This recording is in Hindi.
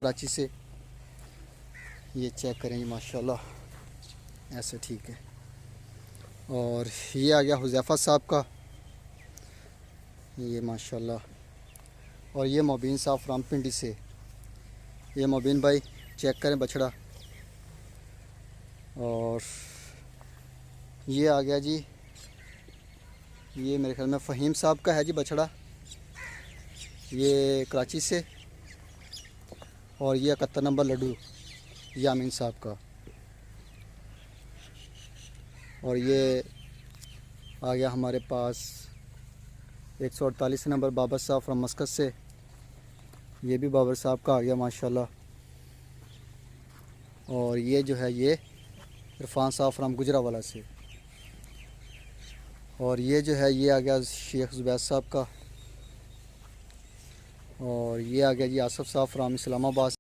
कराची से। ये चेक करें माशाल्लाह, ऐसे ठीक है। और ये आ गया हुज़ैफ़ा साहब का, ये माशाल्लाह। और ये मोबिन साहब रामपिंडी से। ये मोबिन भाई चेक करें बछड़ा। और ये आ गया जी, ये मेरे ख्याल में फ़हीम साहब का है जी बछड़ा, ये कराची से। और ये 71 नंबर लड्डू यामीन साहब का। और ये आ गया हमारे पास 148 नंबर बाबर साहब फ्रॉम मस्कत से। ये भी बाबर साहब का आ गया माशाल्लाह। और ये जो है ये इरफान साहब फ्रॉम गुजरावाला से। और ये जो है ये आ गया शेख ज़ुबैर साहब का। और ये आ गया जी आसफ़ साहब फ्रॉम इस्लामाबाद।